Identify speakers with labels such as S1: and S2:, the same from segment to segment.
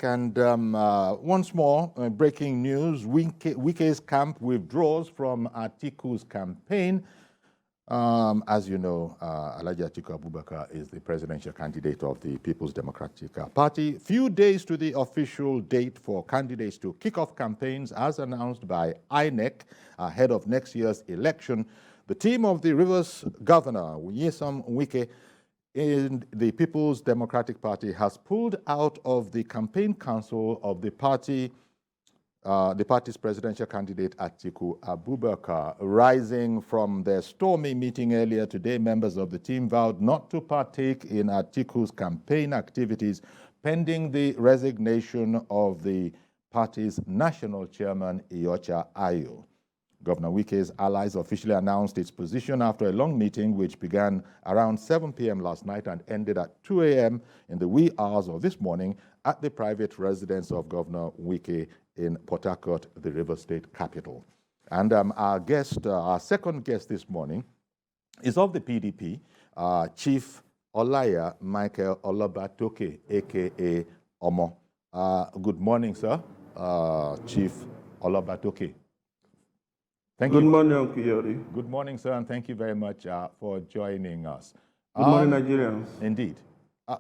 S1: and once more, breaking news, Wike's camp withdraws from Atiku's campaign. As you know, Alhaji Atiku Abubakar is the presidential candidate of the People's Democratic Party. Few days to the official date for candidates to kick off campaigns as announced by INEC ahead of next year's election. The team of the Rivers Governor, Nyesom Wike, in the People's Democratic Party has pulled out of the campaign council of the party's presidential candidate Atiku Abubakar. Rising from their stormy meeting earlier today, members of the team vowed not to partake in Atiku's campaign activities pending the resignation of the party's national chairman, Iyorchia Ayu. Governor Wike's allies officially announced its position after a long meeting which began around 7 p.m. last night and ended at 2 a.m. in the wee hours of this morning at the private residence of Governor Wike in Port Harcourt, the River State capital. And our second guest this morning is of the PDP, Chief Olaya Michael Olabatoke, a.k.a. Omo. Good morning, sir, Chief Olabatoke.
S2: Good morning, Uncle Yori.
S1: Good morning, sir, and thank you very much for joining us.
S2: Good morning, Nigerians.
S1: Indeed.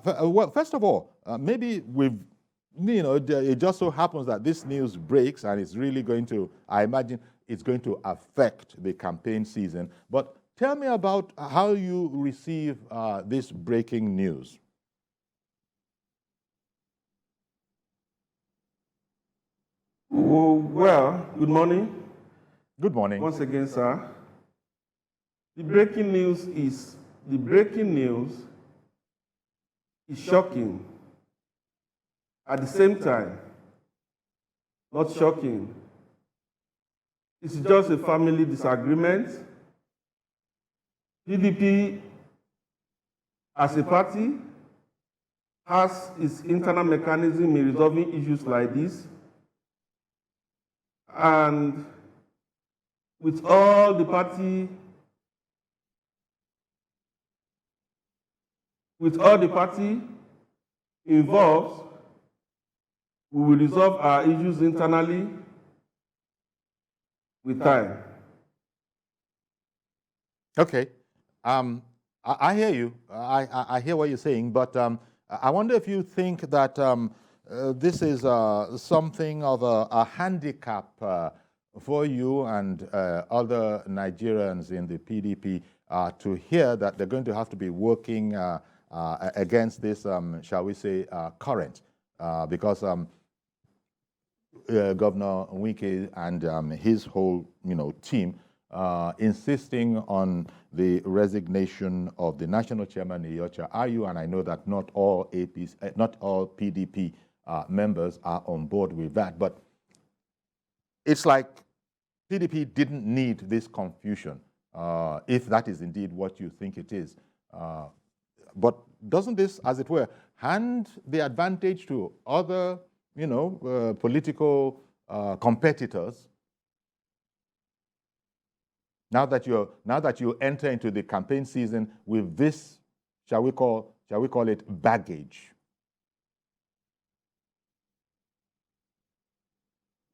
S1: Well, first of all, maybe it just so happens that this news breaks and it's really going to, I imagine, it's going to affect the campaign season. But tell me about how you receive this breaking news.
S2: Well, good morning.
S1: Good morning.
S2: Once again, sir. The breaking news is shocking. At the same time, not shocking. It's just a family disagreement. PDP, as a party, has its internal mechanism in resolving issues like this. And with all the party involved, we will resolve our issues internally with time.
S1: Okay. I hear you. I hear what you're saying, but I wonder if you think that this is something of a handicap for you and other Nigerians in the PDP to hear that they're going to have to be working against this, shall we say, current, because Governor Wike and his whole, team insisting on the resignation of the national chairman Iyorchia Ayu, and I know that not all PDP members are on board with that, but it's like PDP didn't need this confusion, if that is indeed what you think it is. But doesn't this, as it were, hand the advantage to other, political competitors? Now that you enter into the campaign season with this, shall we call it baggage?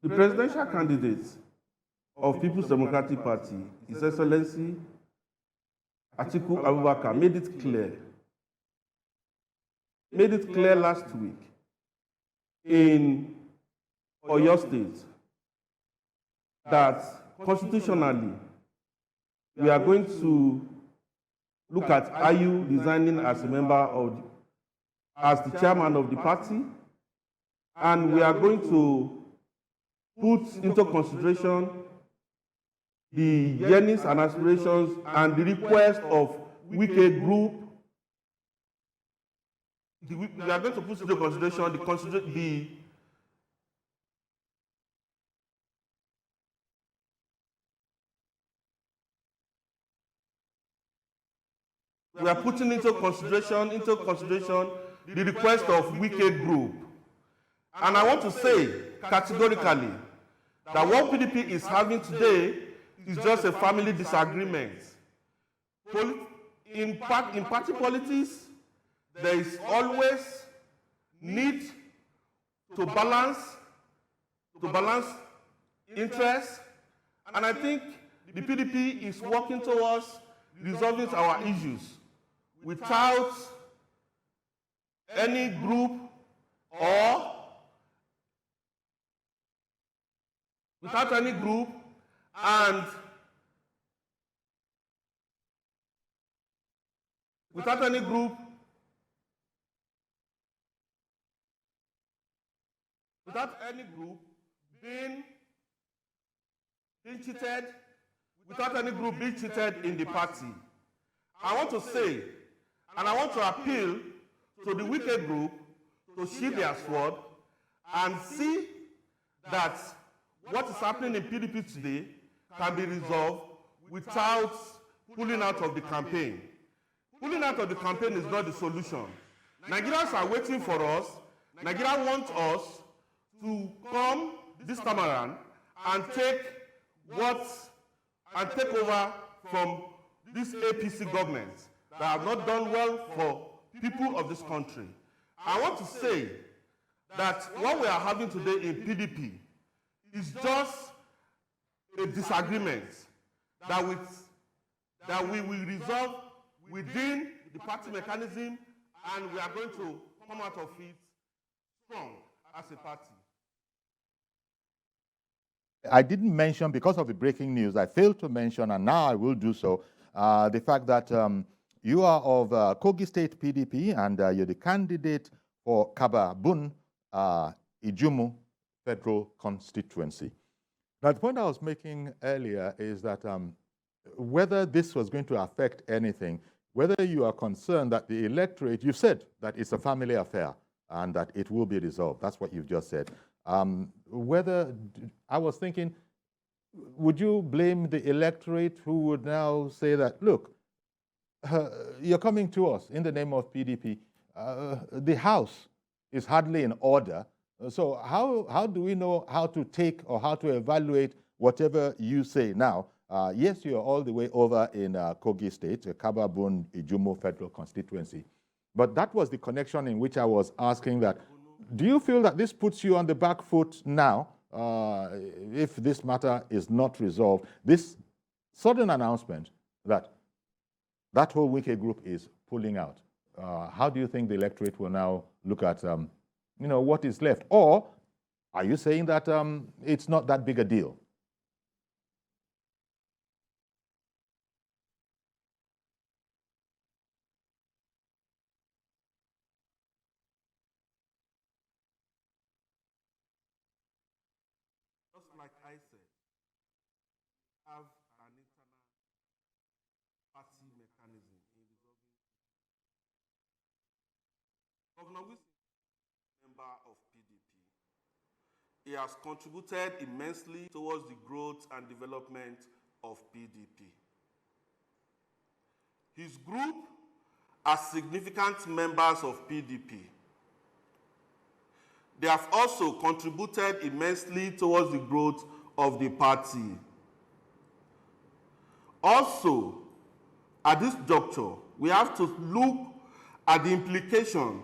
S2: The presidential candidate of People's Democratic Party, His Excellency Atiku Abubakar, made it clear last week in Oyo State that constitutionally we are going to look at Ayu resigning as the chairman of the party, and we are going to put into consideration the yearnings and aspirations and the request of Wike Group. We are going to put into consideration we are putting into consideration the request of Wike Group. And I want to say categorically that what PDP is having today is just a family disagreement. In party politics, there is always need to balance interests, and I think the PDP is working towards resolving our issues without any group or and without any group being cheated, without any group being cheated in the party. I want to say, and I want to appeal to the wicked group to sheathe their sword and see that what is happening in PDP today can be resolved without pulling out of the campaign. Pulling out of the campaign is not the solution. Nigerians are waiting for us. Nigeria wants us to come this time around and take over from this APC government that have not done well for people of this country. I want to say that what we are having today in PDP is just a disagreement that we will resolve within the party mechanism, and we are going to come out of it strong as a party.
S1: I didn't mention, because of the breaking news, I failed to mention, and now I will do so, the fact that you are of Kogi State PDP, and you're the candidate for Kababun Ijumu Federal Constituency. Now, the point I was making earlier is that whether this was going to affect anything, whether you are concerned that the electorate, you said that it's a family affair and that it will be resolved. That's what you've just said. Whether, I was thinking, would you blame the electorate who would now say that, look, you're coming to us in the name of PDP. The House is hardly in order. So how do we know how to take or how to evaluate whatever you say now? Yes, you're all the way over in Kogi State, Kababun Ijumu Federal Constituency. But that was the connection in which I was asking that, do you feel that this puts you on the back foot now, if this matter is not resolved? This sudden announcement that that whole wicked group is pulling out, how do you think the electorate will now look at what is left? Or are you saying that it's not that big a deal?
S2: Just like I said, have an internal party mechanism in resolving. Governor Wilson is a member of PDP. He has contributed immensely towards the growth and development of PDP. His group are significant members of PDP. They have also contributed immensely towards the growth of the party. Also, at this juncture, we have to look at the implication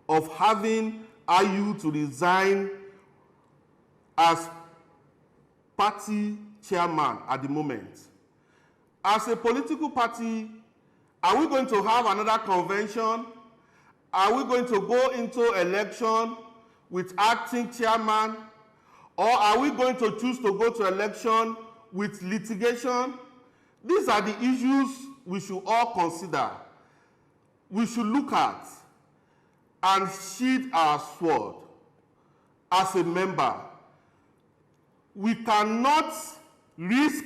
S2: of having IU to resign as party chairman at the moment. As a political party, are we going to have another convention? Are we going to go into election with acting chairman? Or are we going to choose to go to election with litigation? These are the issues we should all consider. We should look at and sheathe our sword as a member. We cannot risk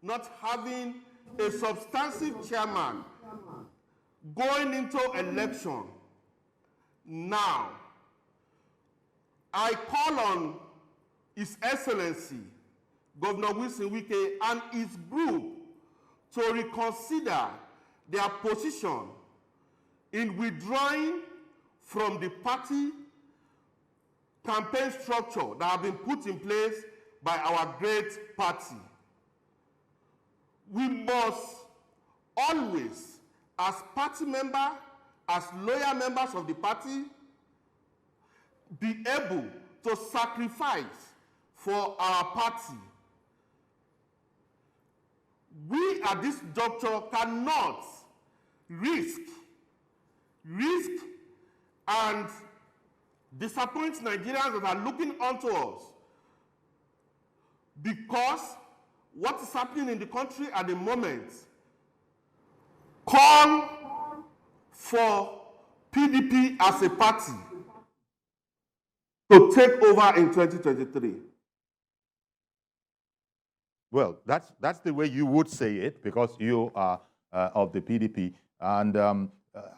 S2: not having a substantive chairman going into election now. I call on His Excellency, Governor Wilson Wike, and his group to reconsider their position in withdrawing from the party campaign structure that have been put in place by our great party. We must always, as party members, as loyal members of the party, be able to sacrifice for our party. We at this juncture cannot risk and disappoint Nigerians that are looking onto us, because what is happening in the country at the moment call for PDP as a party to take over in 2023.
S1: Well, that's the way you would say it, because you are of the PDP. And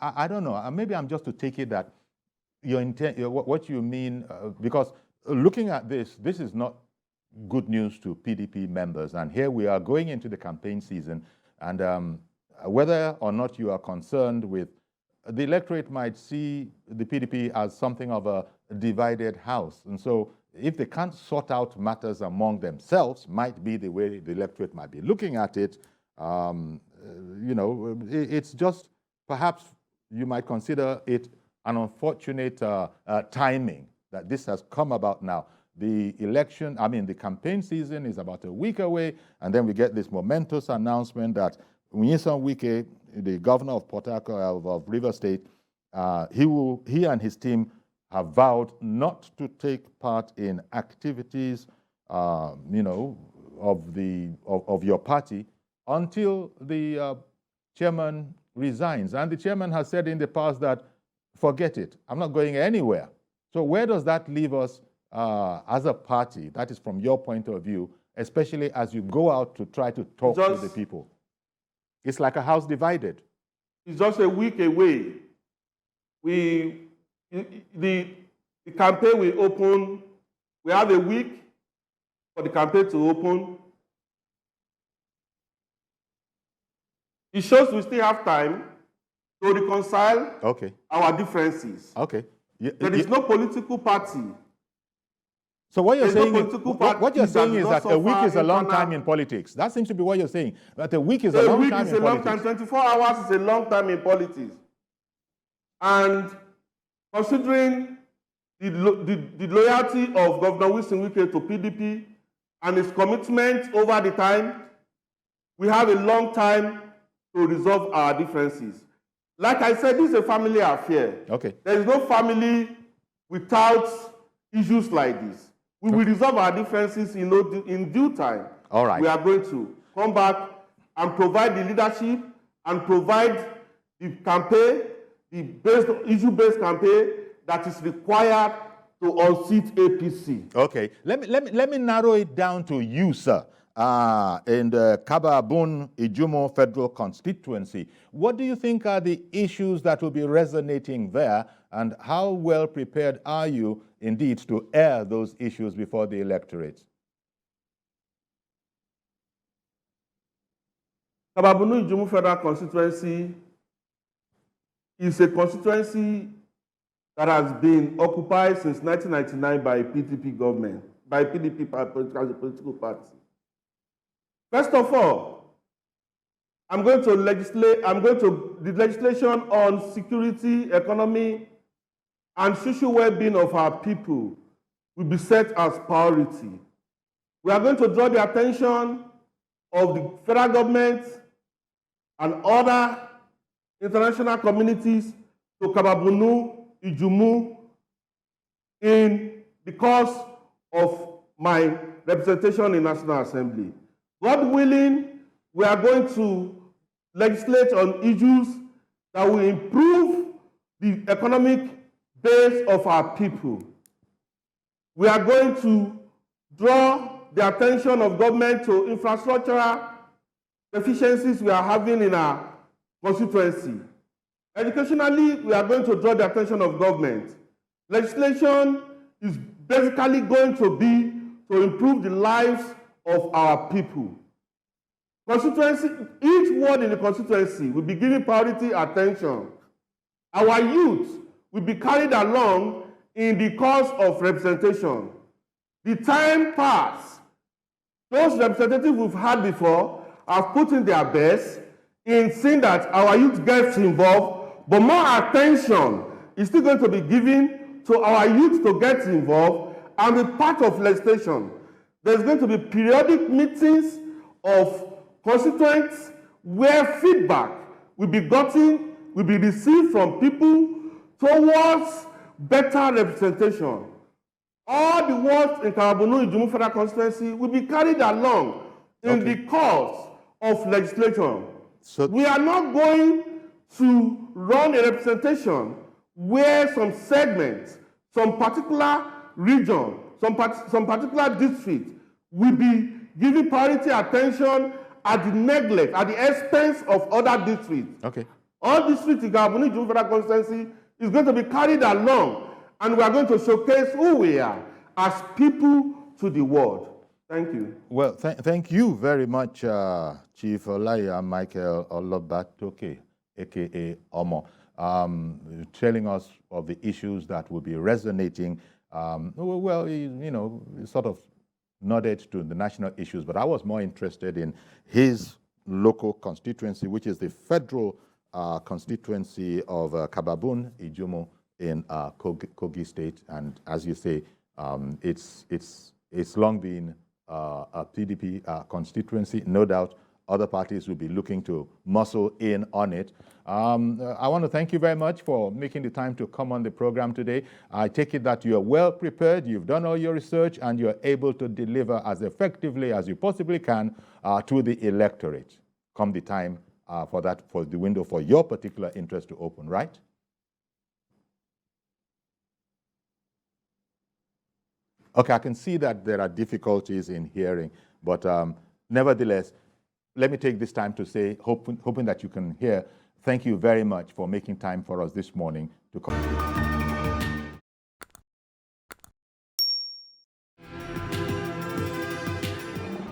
S1: I don't know, maybe I'm just to take it that your intent, what you mean, because looking at this is not good news to PDP members. And here we are going into the campaign season, and whether or not you are concerned with, the electorate might see the PDP as something of a divided house. And so if they can't sort out matters among themselves, might be the way the electorate might be looking at it. It's just, perhaps you might consider it an unfortunate timing that this has come about now. The election, the campaign season is about a week away, and then we get this momentous announcement that Nyesom Wike, the governor of Port Harcourt of Rivers State, he and his team have vowed not to take part in activities, of your party until the chairman resigns. And the chairman has said in the past that, forget it, I'm not going anywhere. So where does that leave us as a party? That is from your point of view, especially as you go out to try to talk to the people. It's like a house divided.
S2: It's just a week away. The campaign will open. We have a week for the campaign to open. It shows we still have time to reconcile our differences. There is no political party.
S1: So what you're saying is that a week is a long time in politics. That seems to be what you're saying. That a week is a long time in politics.
S2: 24 hours is a long time in politics. And considering the loyalty of Governor Wilson Wike to PDP and his commitment over the time, we have a long time to resolve our differences. Like I said, this is a family affair. There is no family without issues like this. We will resolve our differences in due time.
S1: All right.
S2: We are going to come back and provide the leadership and provide the campaign, the issue-based campaign that is required to unseat APC.
S1: Okay. Let me narrow it down to you, sir. In the Kababun Ijumo Federal Constituency, what do you think are the issues that will be resonating there, and how well prepared are you indeed to air those issues before the electorate?
S2: Kababun Ijumo Federal Constituency is a constituency that has been occupied since 1999 by a PDP government, by PDP as a political party. First of all, the legislation on security, economy, and social well-being of our people will be set as priority. We are going to draw the attention of the federal government and other international communities to Kababunu Ijumo in the course of my representation in National Assembly. God willing, we are going to legislate on issues that will improve the economic base of our people. We are going to draw the attention of government to infrastructural deficiencies we are having in our constituency. Educationally, we are going to draw the attention of government. Legislation is basically going to be to improve the lives of our people. Constituency, each ward in the constituency will be given priority attention. Our youth will be carried along in the cause of representation. The time passed. Those representatives we've had before have put in their best in seeing that our youth gets involved, but more attention is still going to be given to our youth to get involved and be part of legislation. There's going to be periodic meetings of constituents where feedback will be received from people towards better representation. All the words in Karabunu Ijumu Federal Constituency will be carried along in the course of legislation. So we are not going to run a representation where some segments, some particular region, some particular district will be giving priority attention at the neglect, at the expense of other districts.
S1: Okay.
S2: All districts in Karabunu Ijumu Federal Constituency is going to be carried along, and we are going to showcase who we are as people to the world. Thank you.
S1: Well, thank you very much, Chief Olaya Michael Olobatoke, a.k.a. Omo, telling us of the issues that will be resonating. Well, you know, sort of nodded to the national issues, but I was more interested in his local constituency, which is the federal constituency of Kababun Ijumu in Kogi State. And as you say, it's long been a PDP constituency. No doubt other parties will be looking to muscle in on it. I want to thank you very much for making the time to come on the program today. I take it that you are well prepared, you've done all your research, and you're able to deliver as effectively as you possibly can to the electorate come the time for the window for your particular interest to open, right? Okay, I can see that there are difficulties in hearing, but nevertheless, let me take this time to say, hoping that you can hear, thank you very much for making time for us this morning to come.